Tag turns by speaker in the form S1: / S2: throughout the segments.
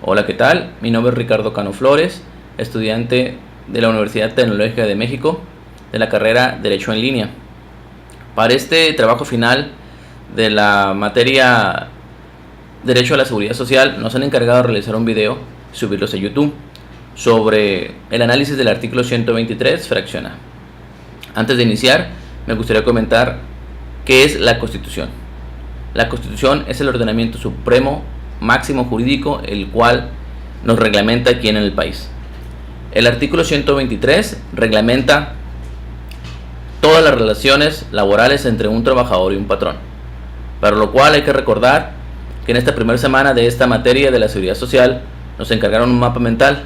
S1: Hola, ¿qué tal? Mi nombre es Ricardo Cano Flores, estudiante de la Universidad Tecnológica de México, de la carrera Derecho en Línea. Para este trabajo final de la materia Derecho a la Seguridad Social, nos han encargado de realizar un video y subirlos a YouTube sobre el análisis del artículo 123, fracción A. Antes de iniciar, me gustaría comentar qué es la Constitución. La Constitución es el ordenamiento supremo máximo jurídico, el cual nos reglamenta aquí en el país. El artículo 123 reglamenta todas las relaciones laborales entre un trabajador y un patrón, para lo cual hay que recordar que en esta primera semana de esta materia de la seguridad social nos encargaron un mapa mental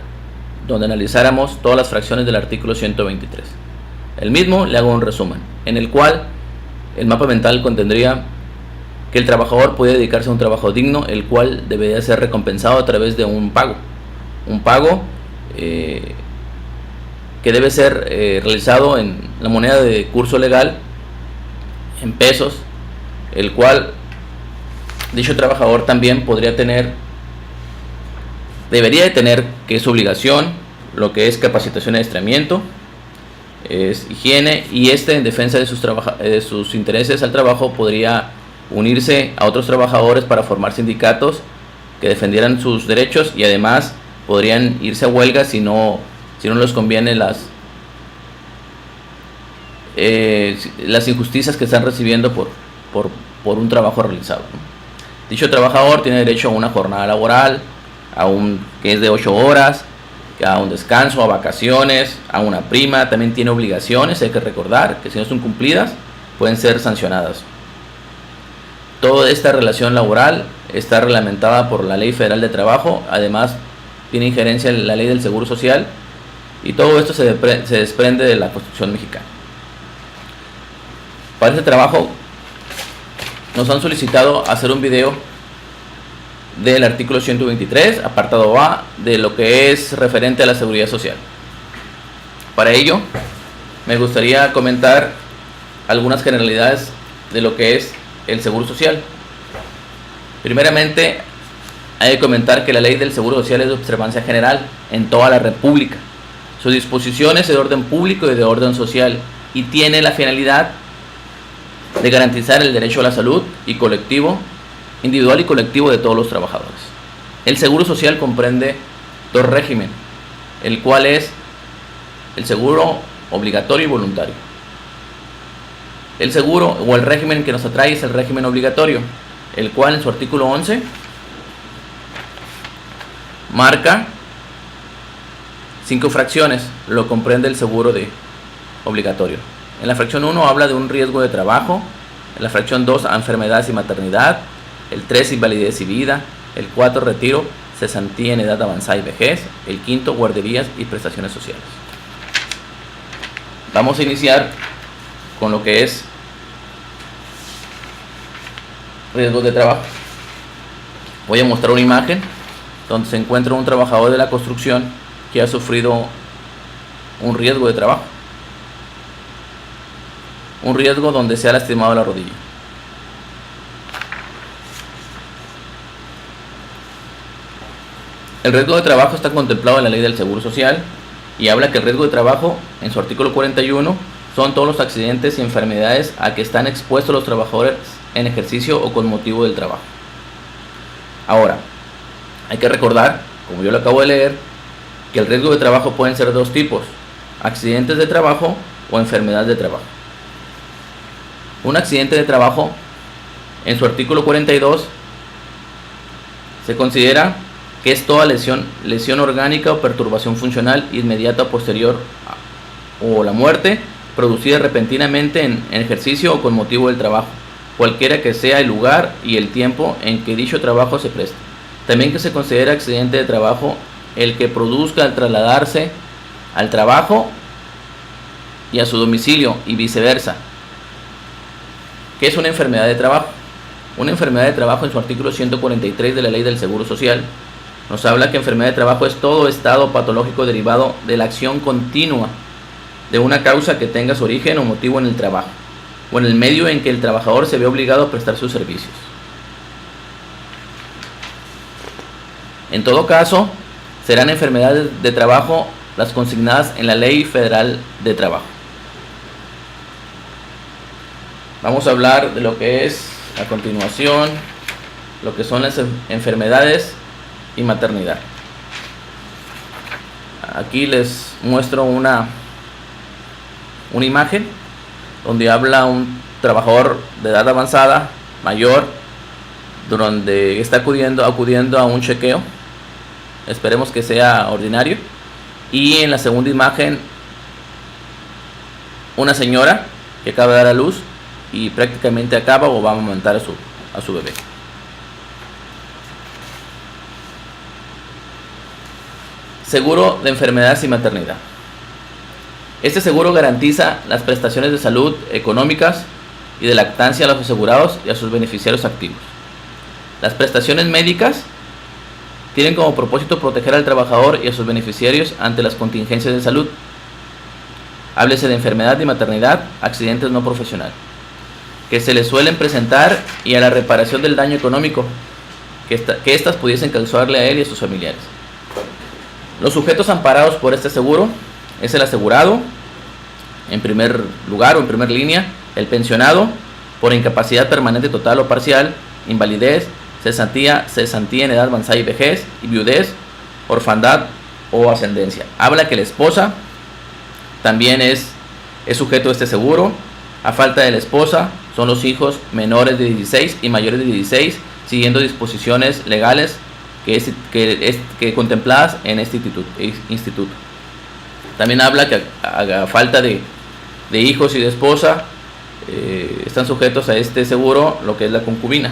S1: donde analizáramos todas las fracciones del artículo 123. El mismo le hago un resumen, en el cual el mapa mental contendría que el trabajador puede dedicarse a un trabajo digno, el cual debería ser recompensado a través de un pago que debe ser realizado en la moneda de curso legal, en pesos, el cual dicho trabajador también debería de tener, que es su obligación, lo que es capacitación y adiestramiento, es higiene, y en defensa de sus intereses al trabajo podría unirse a otros trabajadores para formar sindicatos que defendieran sus derechos, y además podrían irse a huelga si no les conviene las injusticias que están recibiendo por un trabajo realizado. Dicho trabajador tiene derecho a una jornada laboral, que es de 8 horas, a un descanso, a vacaciones, a una prima. También tiene obligaciones, hay que recordar que si no son cumplidas pueden ser sancionadas. Toda esta relación laboral está reglamentada por la Ley Federal de Trabajo, además tiene injerencia en la Ley del Seguro Social, y todo esto se desprende de la Constitución mexicana. Para este trabajo nos han solicitado hacer un video del artículo 123, apartado A, de lo que es referente a la seguridad social. Para ello, me gustaría comentar algunas generalidades de lo que es el Seguro Social. Primeramente, hay que comentar que la ley del Seguro Social es de observancia general en toda la República. Sus disposiciones es de orden público y de orden social, y tiene la finalidad de garantizar el derecho a la salud individual y colectivo de todos los trabajadores. El Seguro Social comprende dos regímenes, el cual es el seguro obligatorio y voluntario. El seguro o el régimen que nos atrae es el régimen obligatorio, el cual en su artículo 11 marca 5 fracciones, lo comprende el seguro obligatorio. En la fracción 1 habla de un riesgo de trabajo, en la fracción 2 a enfermedades y maternidad, el 3 invalidez y vida, el 4 retiro, cesantía en edad avanzada y vejez, el 5 guarderías y prestaciones sociales. Vamos a iniciar con lo que es riesgos de trabajo. Voy a mostrar una imagen donde se encuentra un trabajador de la construcción que ha sufrido un riesgo de trabajo, un riesgo donde se ha lastimado la rodilla. El riesgo de trabajo está contemplado en la ley del Seguro Social, y habla que el riesgo de trabajo, en su artículo 41, son todos los accidentes y enfermedades a que están expuestos los trabajadores en ejercicio o con motivo del trabajo. Ahora, hay que recordar, como yo lo acabo de leer, que el riesgo de trabajo pueden ser de dos tipos: accidentes de trabajo o enfermedades de trabajo. Un accidente de trabajo, en su artículo 42, se considera que es toda lesión orgánica o perturbación funcional inmediata o posterior o la muerte producida repentinamente en ejercicio o con motivo del trabajo, cualquiera que sea el lugar y el tiempo en que dicho trabajo se preste. También que se considera accidente de trabajo el que produzca al trasladarse al trabajo y a su domicilio y viceversa. ¿Qué es una enfermedad de trabajo? Una enfermedad de trabajo, en su artículo 143 de la Ley del Seguro Social, nos habla que enfermedad de trabajo es todo estado patológico derivado de la acción continua de una causa que tenga su origen o motivo en el trabajo o en el medio en que el trabajador se ve obligado a prestar sus servicios. En todo caso, serán enfermedades de trabajo las consignadas en la Ley Federal de Trabajo. Vamos a hablar de lo que es, a continuación, lo que son las enfermedades y maternidad. Aquí les muestro una imagen donde habla un trabajador de edad avanzada, mayor, donde está acudiendo a un chequeo. Esperemos que sea ordinario. Y en la segunda imagen, una señora que acaba de dar a luz y prácticamente acaba o va a amamantar a su bebé. Seguro de enfermedades y maternidad. Este seguro garantiza las prestaciones de salud económicas y de lactancia a los asegurados y a sus beneficiarios activos. Las prestaciones médicas tienen como propósito proteger al trabajador y a sus beneficiarios ante las contingencias de salud. Háblese de enfermedad y maternidad, accidentes no profesionales, que se les suelen presentar, y a la reparación del daño económico que éstas pudiesen causarle a él y a sus familiares. Los sujetos amparados por este seguro es el asegurado, en primer lugar o en primera línea, el pensionado por incapacidad permanente total o parcial, invalidez, cesantía en edad avanzada y vejez, y viudez, orfandad o ascendencia. Habla que la esposa también es sujeto a este seguro. A falta de la esposa son los hijos menores de 16 y mayores de 16, siguiendo disposiciones legales que contempladas en este instituto. También habla que a falta de hijos y de esposa están sujetos a este seguro lo que es la concubina.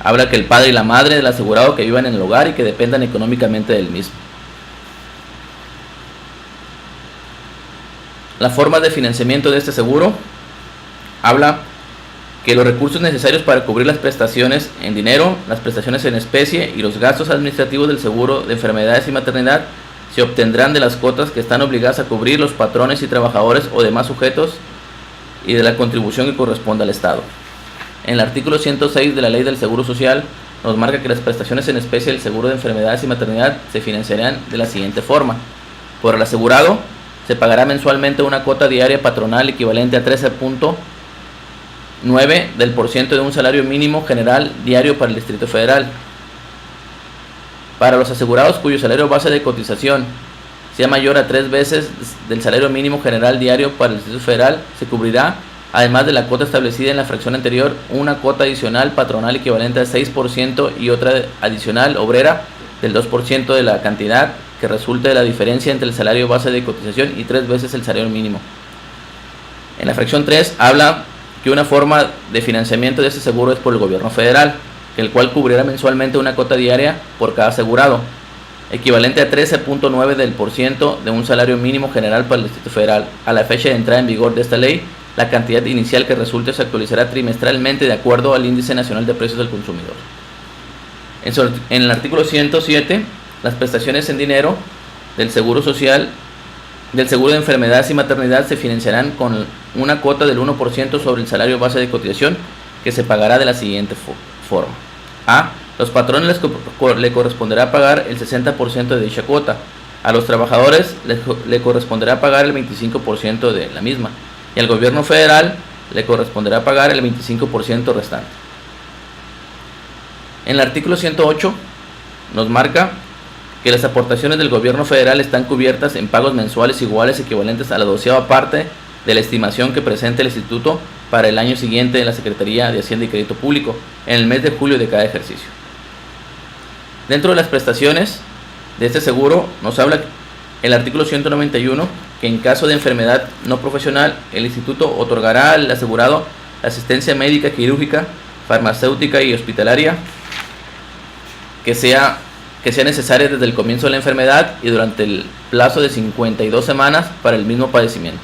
S1: Habla que el padre y la madre del asegurado que vivan en el hogar y que dependan económicamente del mismo. La forma de financiamiento de este seguro habla que los recursos necesarios para cubrir las prestaciones en dinero, las prestaciones en especie y los gastos administrativos del seguro de enfermedades y maternidad se obtendrán de las cuotas que están obligadas a cubrir los patrones y trabajadores o demás sujetos y de la contribución que corresponda al Estado. En el artículo 106 de la Ley del Seguro Social nos marca que las prestaciones en especie del seguro de enfermedades y maternidad se financiarán de la siguiente forma. Por el asegurado se pagará mensualmente una cuota diaria patronal equivalente a 13.9% de un salario mínimo general diario para el Distrito Federal. Para los asegurados cuyo salario base de cotización sea mayor a 3 veces del salario mínimo general diario para el Distrito Federal, se cubrirá, además de la cuota establecida en la fracción anterior, una cuota adicional patronal equivalente al 6% y otra adicional obrera del 2% de la cantidad que resulte de la diferencia entre el salario base de cotización y 3 veces el salario mínimo. En la fracción 3 habla que una forma de financiamiento de este seguro es por el gobierno federal, el cual cubrirá mensualmente una cuota diaria por cada asegurado, equivalente a 13.9% de un salario mínimo general para el Distrito Federal. A la fecha de entrada en vigor de esta ley, la cantidad inicial que resulte se actualizará trimestralmente de acuerdo al Índice Nacional de Precios del Consumidor. En el artículo 107, las prestaciones en dinero del Seguro Social, del seguro de enfermedades y maternidad se financiarán con una cuota del 1% sobre el salario base de cotización, que se pagará de la siguiente forma. A. Los patrones le corresponderá pagar el 60% de dicha cuota. A los trabajadores le corresponderá pagar el 25% de la misma. Y al gobierno federal le corresponderá pagar el 25% restante. En el artículo 108 nos marca que las aportaciones del gobierno federal están cubiertas en pagos mensuales iguales equivalentes a la 12ª parte de la estimación que presente el instituto para el año siguiente en la Secretaría de Hacienda y Crédito Público en el mes de julio de cada ejercicio. Dentro de las prestaciones de este seguro nos habla el artículo 191 que en caso de enfermedad no profesional el instituto otorgará al asegurado asistencia médica, quirúrgica, farmacéutica y hospitalaria que sea necesaria desde el comienzo de la enfermedad y durante el plazo de 52 semanas para el mismo padecimiento.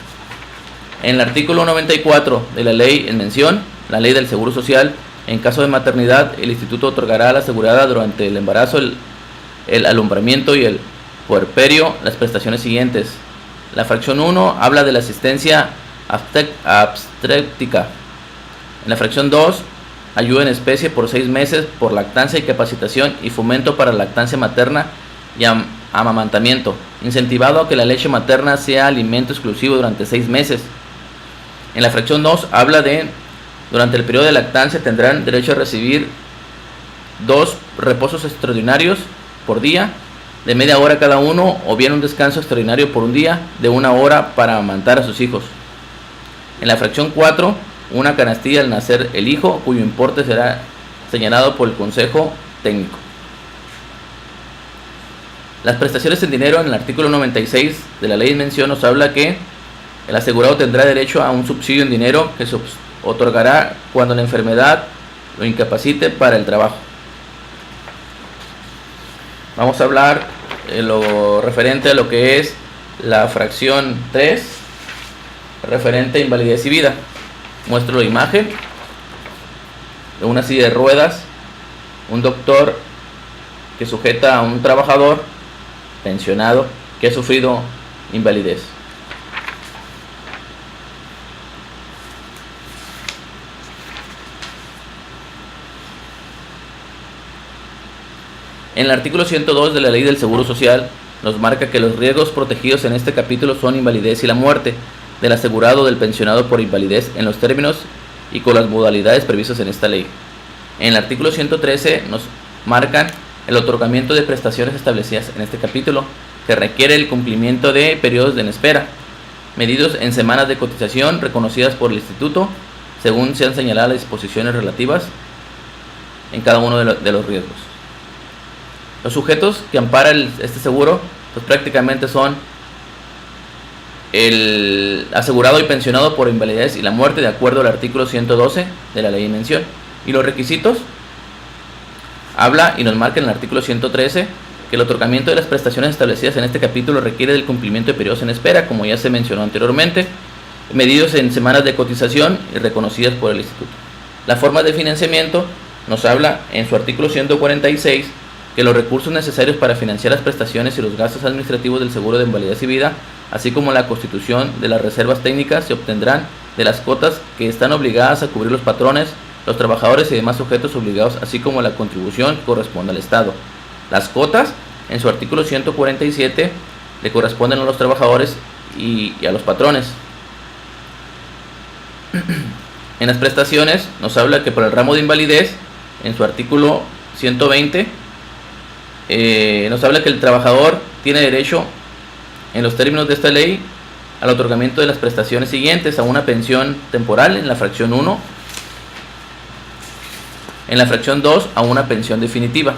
S1: En el artículo 94 de la ley en mención, la Ley del Seguro Social, en caso de maternidad, el instituto otorgará a la asegurada durante el embarazo, el alumbramiento y el puerperio las prestaciones siguientes. La fracción 1 habla de la asistencia obstétrica. En la fracción 2 ayuda en especie por 6 meses por lactancia y capacitación y fomento para lactancia materna y amamantamiento, incentivado a que la leche materna sea alimento exclusivo durante 6 meses. En la fracción 2 habla de, durante el periodo de lactancia tendrán derecho a recibir 2 reposos extraordinarios por día, de media hora cada uno, o bien un descanso extraordinario por un día, de 1 hora para amamantar a sus hijos. En la fracción 4, una canastilla al nacer el hijo, cuyo importe será señalado por el Consejo Técnico. Las prestaciones en dinero, en el artículo 96 de la ley en mención, nos habla que el asegurado tendrá derecho a un subsidio en dinero que se otorgará cuando la enfermedad lo incapacite para el trabajo. Vamos a hablar lo referente a lo que es la fracción 3, referente a invalidez y vida. Muestro la imagen de una silla de ruedas, un doctor que sujeta a un trabajador pensionado que ha sufrido invalidez. En el artículo 102 de la Ley del Seguro Social nos marca que los riesgos protegidos en este capítulo son invalidez y la muerte del asegurado o del pensionado por invalidez en los términos y con las modalidades previstas en esta ley. En el artículo 113 nos marcan el otorgamiento de prestaciones establecidas en este capítulo, que requiere el cumplimiento de periodos en espera, medidos en semanas de cotización reconocidas por el Instituto, según sean señaladas las disposiciones relativas en cada uno de los riesgos. Los sujetos que ampara este seguro, pues prácticamente son el asegurado y pensionado por invalidez y la muerte, de acuerdo al artículo 112 de la ley en mención. Y los requisitos, habla y nos marca en el artículo 113 que el otorgamiento de las prestaciones establecidas en este capítulo requiere del cumplimiento de periodos en espera, como ya se mencionó anteriormente, medidos en semanas de cotización y reconocidas por el Instituto. La forma de financiamiento nos habla en su artículo 146 que los recursos necesarios para financiar las prestaciones y los gastos administrativos del seguro de invalidez y vida, así como la constitución de las reservas técnicas, se obtendrán de las cuotas que están obligadas a cubrir los patrones, los trabajadores y demás sujetos obligados, así como la contribución que corresponde al Estado. Las cuotas, en su artículo 147, le corresponden a los trabajadores y a los patrones. En las prestaciones nos habla que por el ramo de invalidez, en su artículo 120, nos habla que el trabajador tiene derecho, en los términos de esta ley, al otorgamiento de las prestaciones siguientes: a una pensión temporal en la fracción 1, en la fracción 2 a una pensión definitiva.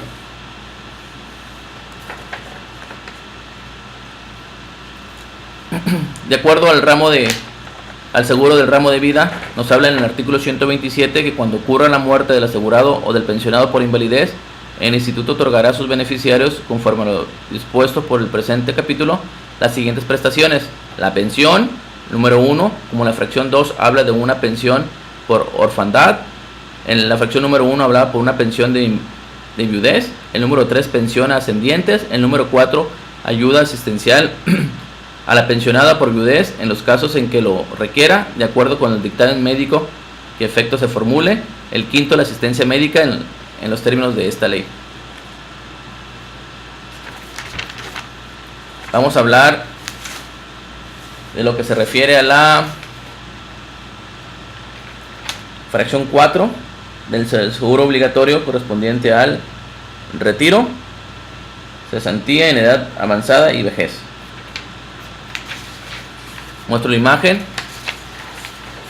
S1: De acuerdo al seguro del ramo de vida, nos habla en el artículo 127 que cuando ocurra la muerte del asegurado o del pensionado por invalidez, el Instituto otorgará a sus beneficiarios, conforme a lo dispuesto por el presente capítulo, las siguientes prestaciones: la pensión, número 1, como la fracción 2 habla de una pensión por orfandad, en la fracción número 1 hablaba por una pensión de viudez, el número 3 pensión a ascendientes, el número 4 ayuda asistencial a la pensionada por viudez en los casos en que lo requiera, de acuerdo con el dictamen médico que efecto se formule, el quinto la asistencia médica en los términos de esta ley. Vamos a hablar de lo que se refiere a la fracción 4 del seguro obligatorio correspondiente al retiro, cesantía en edad avanzada y vejez. Muestro la imagen,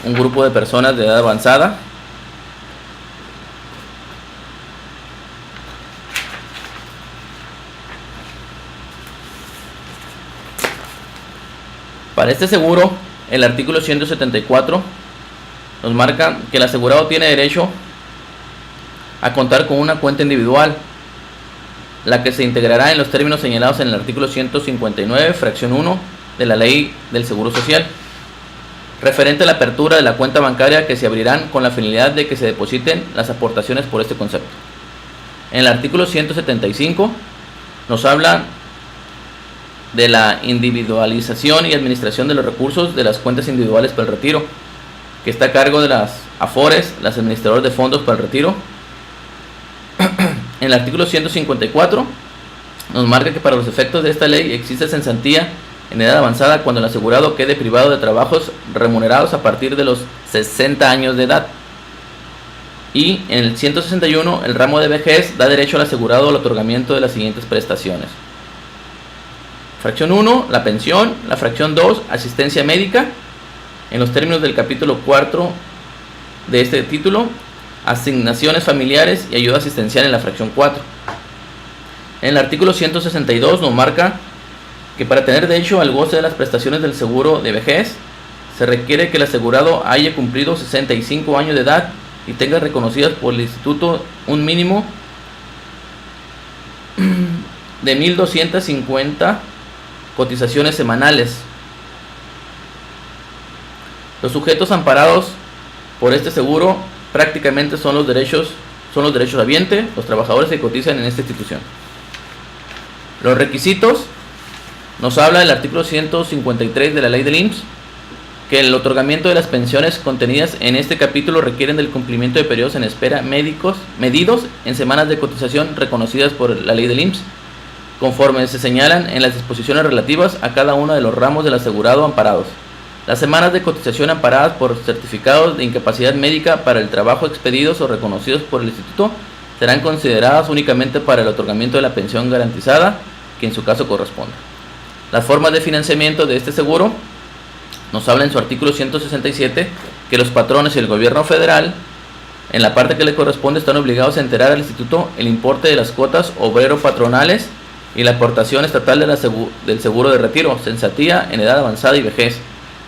S1: un grupo de personas de edad avanzada, para este seguro, el artículo 174 nos marca que el asegurado tiene derecho a contar con una cuenta individual, la que se integrará en los términos señalados en el artículo 159, fracción 1 de la Ley del Seguro Social, referente a la apertura de la cuenta bancaria, que se abrirán con la finalidad de que se depositen las aportaciones por este concepto. En el artículo 175 nos habla de la individualización y administración de los recursos de las cuentas individuales para el retiro, que está a cargo de las Afores, las administradoras de fondos para el retiro. En el artículo 154 nos marca que para los efectos de esta ley existe cesantía en edad avanzada cuando el asegurado quede privado de trabajos remunerados a partir de los 60 años de edad. Y en el 161 el ramo de vejez da derecho al asegurado al otorgamiento de las siguientes prestaciones. Fracción 1, la pensión. La fracción 2, asistencia médica. En los términos del capítulo 4 de este título, asignaciones familiares y ayuda asistencial en la fracción 4. En el artículo 162 nos marca que para tener derecho al goce de las prestaciones del seguro de vejez, se requiere que el asegurado haya cumplido 65 años de edad y tenga reconocidas por el instituto un mínimo de 1.250 cotizaciones semanales. Los sujetos amparados por este seguro prácticamente son los derechos habientes, los trabajadores que cotizan en esta institución. Los requisitos nos habla el artículo 153 de la ley del IMSS, que el otorgamiento de las pensiones contenidas en este capítulo requieren del cumplimiento de periodos en espera médicos medidos en semanas de cotización reconocidas por la ley del IMSS, conforme se señalan en las disposiciones relativas a cada uno de los ramos del asegurado amparados. Las semanas de cotización amparadas por certificados de incapacidad médica para el trabajo expedidos o reconocidos por el instituto serán consideradas únicamente para el otorgamiento de la pensión garantizada, que en su caso corresponda. Las formas de financiamiento de este seguro nos habla en su artículo 167 que los patrones y el gobierno federal, en la parte que le corresponde, están obligados a enterar al instituto el importe de las cuotas obrero-patronales y la aportación estatal del seguro de retiro, cesantía en edad avanzada y vejez.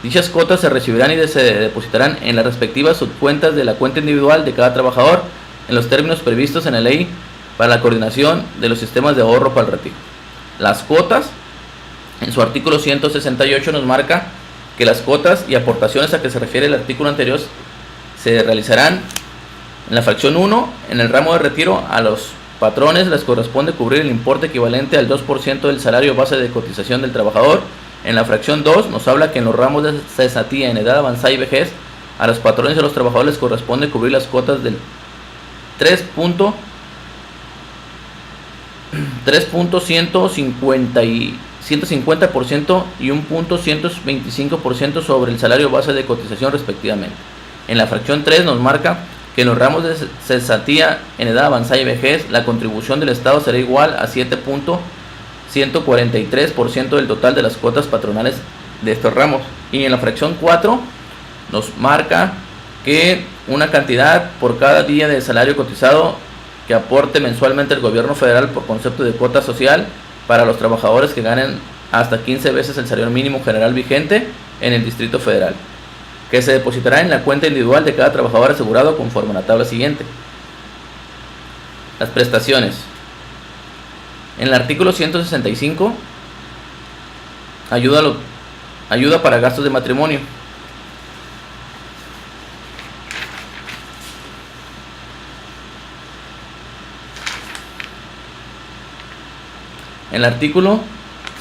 S1: Dichas cuotas se recibirán y se depositarán en las respectivas subcuentas de la cuenta individual de cada trabajador en los términos previstos en la ley para la coordinación de los sistemas de ahorro para el retiro. Las cuotas, en su artículo 168 nos marca que las cuotas y aportaciones a que se refiere el artículo anterior se realizarán en la fracción 1, en el ramo de retiro a los patrones les corresponde cubrir el importe equivalente al 2% del salario base de cotización del trabajador. En la fracción 2 nos habla que en los ramos de cesantía en edad avanzada y vejez, a los patrones y a los trabajadores les corresponde cubrir las cuotas del 3.150% y 1.125% sobre el salario base de cotización respectivamente. En la fracción 3 nos marca que en los ramos de cesantía en edad avanzada y vejez, la contribución del Estado será igual a 7.143% del total de las cuotas patronales de estos ramos. Y en la fracción 4 nos marca que una cantidad por cada día de salario cotizado que aporte mensualmente el gobierno federal por concepto de cuota social para los trabajadores que ganen hasta 15 veces el salario mínimo general vigente en el Distrito Federal, que se depositará en la cuenta individual de cada trabajador asegurado conforme a la tabla siguiente. Las prestaciones. En el artículo 165, ayuda para gastos de matrimonio. En el artículo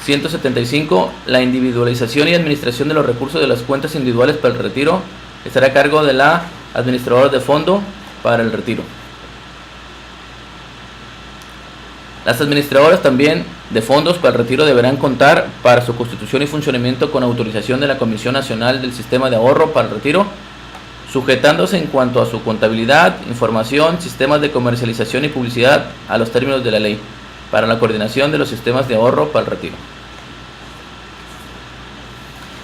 S1: 175, la individualización y administración de los recursos de las cuentas individuales para el retiro estará a cargo de la administradora de fondo para el retiro. Las administradoras también de fondos para el retiro deberán contar para su constitución y funcionamiento con autorización de la Comisión Nacional del Sistema de Ahorro para el Retiro, sujetándose en cuanto a su contabilidad, información, sistemas de comercialización y publicidad a los términos de la ley, para la coordinación de los sistemas de ahorro para el retiro.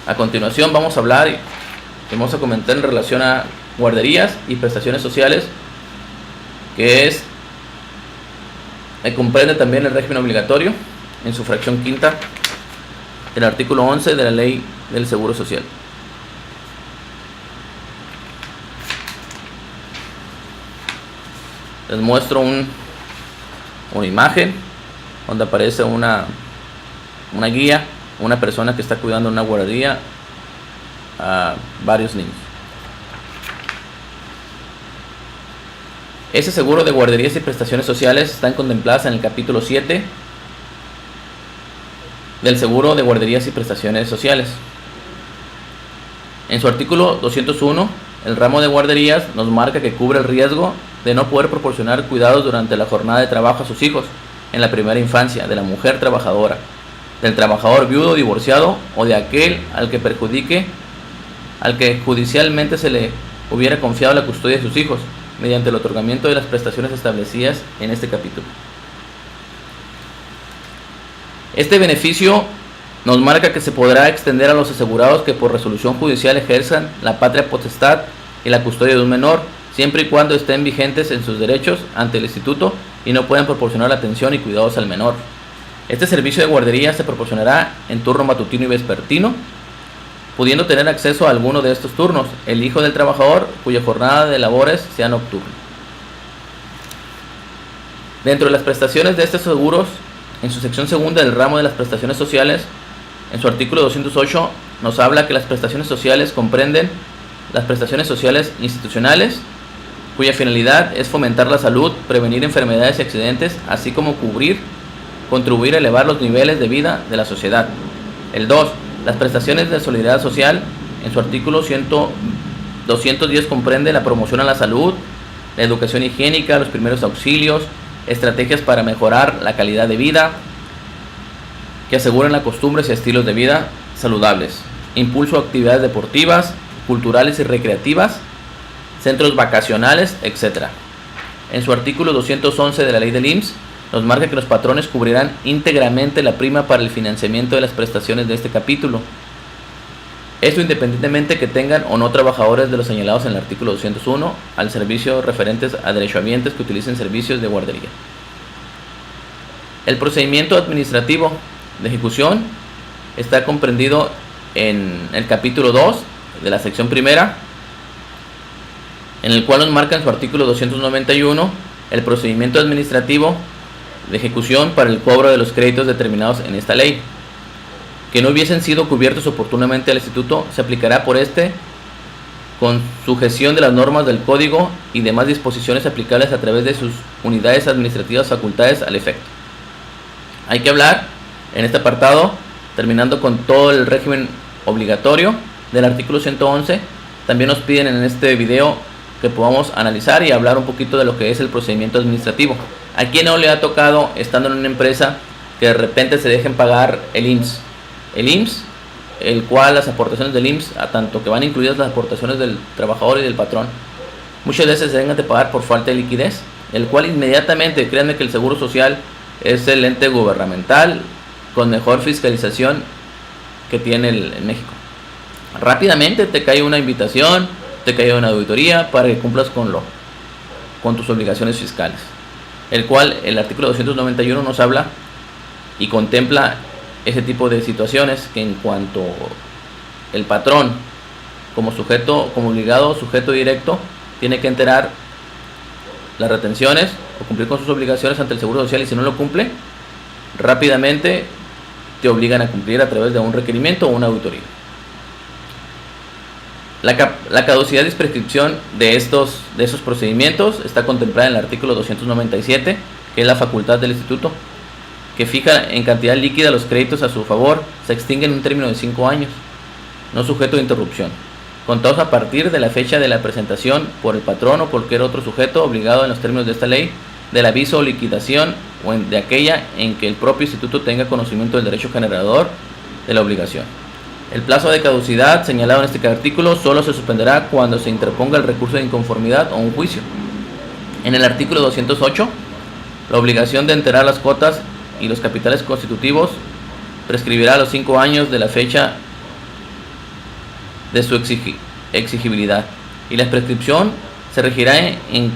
S1: A continuación vamos a hablar y vamos a comentar en relación a guarderías y prestaciones sociales, que comprende también el régimen obligatorio en su fracción quinta del artículo 11 de la ley del Seguro Social. Les muestro una imagen donde aparece una guía, una persona que está cuidando una guardería a varios niños. Ese seguro de guarderías y prestaciones sociales están contempladas en el capítulo 7 del seguro de guarderías y prestaciones sociales. En su artículo 201 el ramo de guarderías nos marca que cubre el riesgo de no poder proporcionar cuidados durante la jornada de trabajo a sus hijos en la primera infancia, de la mujer trabajadora, del trabajador viudo, divorciado o de aquel al que judicialmente se le hubiera confiado la custodia de sus hijos, mediante el otorgamiento de las prestaciones establecidas en este capítulo. Este beneficio nos marca que se podrá extender a los asegurados que por resolución judicial ejerzan la patria potestad y la custodia de un menor, siempre y cuando estén vigentes en sus derechos ante el instituto y no puedan proporcionar atención y cuidados al menor. Este servicio de guardería se proporcionará en turno matutino y vespertino, pudiendo tener acceso a alguno de estos turnos el hijo del trabajador cuya jornada de labores sea nocturna. Dentro de las prestaciones de estos seguros, en su sección segunda del ramo de las prestaciones sociales, en su artículo 208 nos habla que las prestaciones sociales comprenden las prestaciones sociales institucionales, cuya finalidad es fomentar la salud, prevenir enfermedades y accidentes, así como contribuir a elevar los niveles de vida de la sociedad. El 2. Las prestaciones de solidaridad social, en su artículo 210 comprende la promoción a la salud, la educación higiénica, los primeros auxilios, estrategias para mejorar la calidad de vida, que aseguren las costumbres y estilos de vida saludables, impulso a actividades deportivas, culturales y recreativas, centros vacacionales, etc. En su artículo 211 de la ley del IMSS, nos marca que los patrones cubrirán íntegramente la prima para el financiamiento de las prestaciones de este capítulo. Esto independientemente que tengan o no trabajadores de los señalados en el artículo 201 al servicio referentes a derechohabientes que utilicen servicios de guardería. El procedimiento administrativo de ejecución está comprendido en el capítulo 2 de la sección primera, en el cual nos marca en su artículo 291 el procedimiento administrativo de ejecución para el cobro de los créditos determinados en esta ley, que no hubiesen sido cubiertos oportunamente al instituto, se aplicará por este con sujeción de las normas del código y demás disposiciones aplicables a través de sus unidades administrativas facultades al efecto. Hay que hablar en este apartado, terminando con todo el régimen obligatorio del artículo 111. También nos piden en este video que podamos analizar y hablar un poquito de lo que es el procedimiento administrativo. ¿A quién no le ha tocado, estando en una empresa, que de repente se dejen pagar el IMSS? El IMSS, el cual las aportaciones del IMSS, a tanto que van incluidas las aportaciones del trabajador y del patrón, muchas veces se dejan de pagar por falta de liquidez, el cual inmediatamente, créanme que el Seguro Social es el ente gubernamental con mejor fiscalización que tiene en México. Rápidamente te cae una invitación, te cae una auditoría para que cumplas con tus obligaciones fiscales, el cual el artículo 291 nos habla y contempla ese tipo de situaciones, que en cuanto el patrón como obligado sujeto directo tiene que enterar las retenciones o cumplir con sus obligaciones ante el Seguro Social, y si no lo cumple, rápidamente te obligan a cumplir a través de un requerimiento o una auditoría. La caducidad y prescripción de esos procedimientos está contemplada en el artículo 297, que es la facultad del instituto, que fija en cantidad líquida los créditos a su favor, se extinguen en un término de 5 años, no sujeto de interrupción, contados a partir de la fecha de la presentación por el patrón o cualquier otro sujeto obligado en los términos de esta ley, del aviso o liquidación o de aquella en que el propio instituto tenga conocimiento del derecho generador de la obligación. El plazo de caducidad señalado en este artículo solo se suspenderá cuando se interponga el recurso de inconformidad o un juicio. En el artículo 208, la obligación de enterar las cuotas y los capitales constitutivos prescribirá a los 5 años de la fecha de su exigibilidad, y la prescripción se regirá en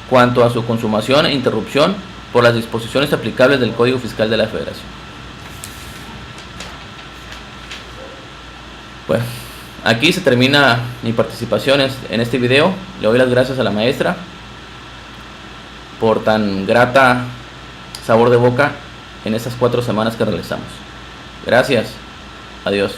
S1: cuanto a su consumación e interrupción por las disposiciones aplicables del Código Fiscal de la Federación. Bueno, aquí se termina mi participación en este video. Le doy las gracias a la maestra por tan grata sabor de boca en estas 4 semanas que realizamos. Gracias. Adiós.